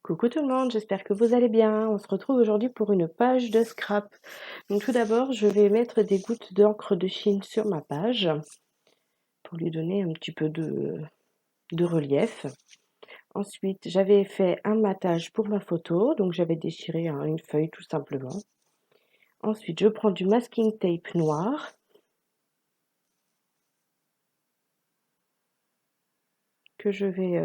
Coucou tout le monde, j'espère que vous allez bien. On se retrouve aujourd'hui pour une page de scrap. Donc tout d'abord, je vais mettre des gouttes d'encre de Chine sur ma page pour lui donner un petit peu de relief. Ensuite, j'avais fait un matage pour ma photo, donc j'avais déchiré une feuille tout simplement. Ensuite, je prends du masking tape noir que je vais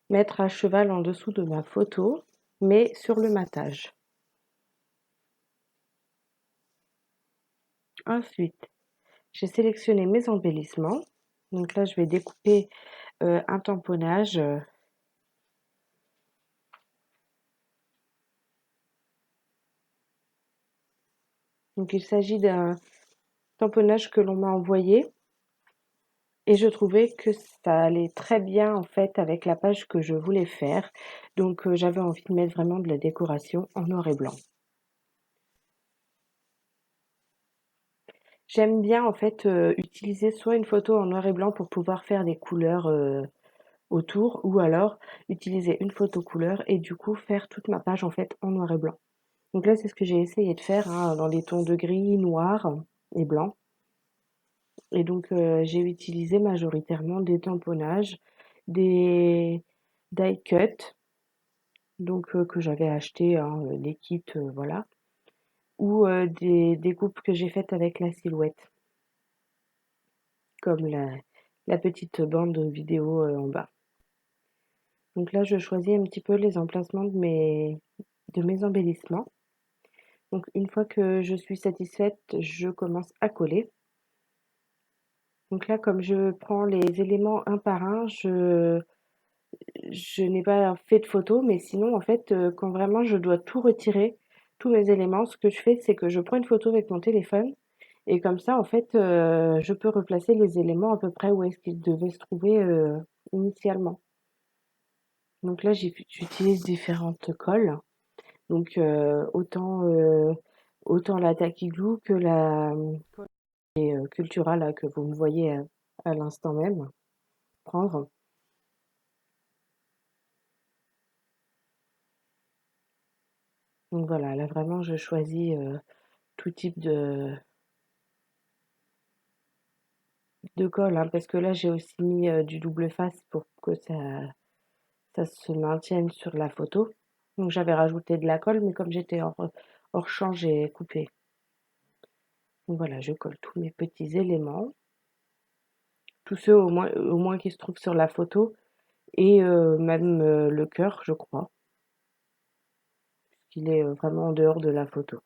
mettre à cheval en dessous de ma photo, mais sur le matage. Ensuite, j'ai sélectionné mes embellissements. Donc là, je vais découper un tamponnage. Donc il s'agit d'un tamponnage que l'on m'a envoyé et je trouvais que ça allait très bien en fait avec la page que je voulais faire. Donc j'avais envie de mettre vraiment de la décoration en noir et blanc. J'aime bien en fait utiliser soit une photo en noir et blanc pour pouvoir faire des couleurs autour, ou alors utiliser une photo couleur et du coup faire toute ma page en fait en noir et blanc. Donc là c'est ce que j'ai essayé de faire dans les tons de gris, noir et blanc. Et donc j'ai utilisé majoritairement des tamponnages, des die cut, donc que j'avais acheté, les kits, voilà, ou des découpes que j'ai faites avec la silhouette, comme la petite bande vidéo en bas. Donc là, je choisis un petit peu les emplacements de mes embellissements. Donc une fois que je suis satisfaite, je commence à coller. Donc là, comme je prends les éléments un par un, je n'ai pas fait de photo, mais sinon, en fait, quand vraiment je dois tout retirer, tous mes éléments, ce que je fais, c'est que je prends une photo avec mon téléphone et comme ça, en fait, je peux replacer les éléments à peu près où est-ce qu'ils devaient se trouver initialement. Donc là, j'utilise différentes colles. Donc autant la Tacky Glue que la Cultura là que vous me voyez à l'instant même prendre. Donc voilà, là vraiment je choisis tout type de colle, hein, parce que là j'ai aussi mis du double face pour que ça se maintienne sur la photo. Donc j'avais rajouté de la colle, mais comme j'étais hors champ, j'ai coupé. Donc voilà, je colle tous mes petits éléments, tous ceux au moins qui se trouvent sur la photo, et même le cœur, je crois, qu'il est vraiment en dehors de la photo.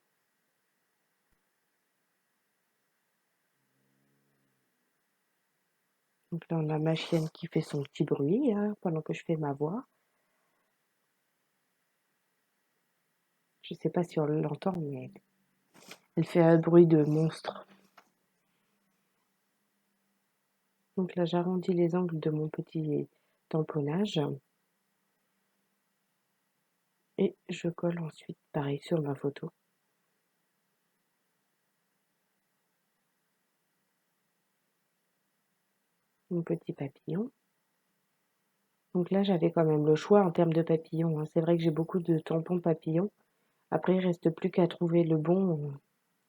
Donc là, on a ma chienne qui fait son petit bruit hein, pendant que je fais ma voix. Je sais pas si on l'entend, mais elle fait un bruit de monstre. Donc là, j'arrondis les angles de mon petit tamponnage et je colle ensuite pareil sur ma photo. Mon petit papillon. Donc là, j'avais quand même le choix en termes de papillons, hein. C'est vrai que j'ai beaucoup de tampons papillons. Après, il reste plus qu'à trouver le bon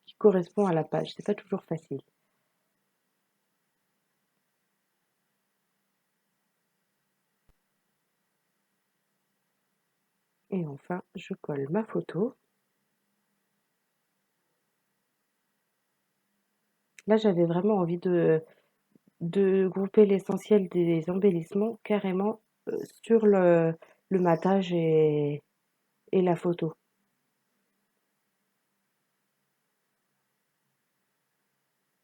qui correspond à la page. C'est pas toujours facile. Et enfin, je colle ma photo. Là, j'avais vraiment envie de grouper l'essentiel des embellissements carrément sur le matage et la photo.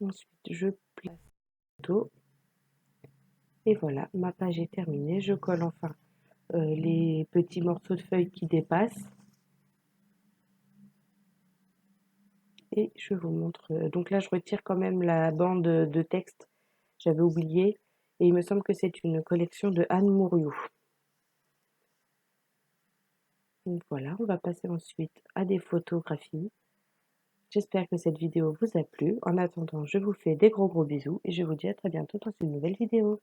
Ensuite, je plie la photo et voilà, ma page est terminée. Je colle enfin les petits morceaux de feuilles qui dépassent et je vous montre. Donc là, je retire quand même la bande de texte. J'avais oublié et il me semble que c'est une collection de Anne Mouriou. Donc voilà, on va passer ensuite à des photographies. J'espère que cette vidéo vous a plu. En attendant, je vous fais des gros bisous et je vous dis à très bientôt dans une nouvelle vidéo.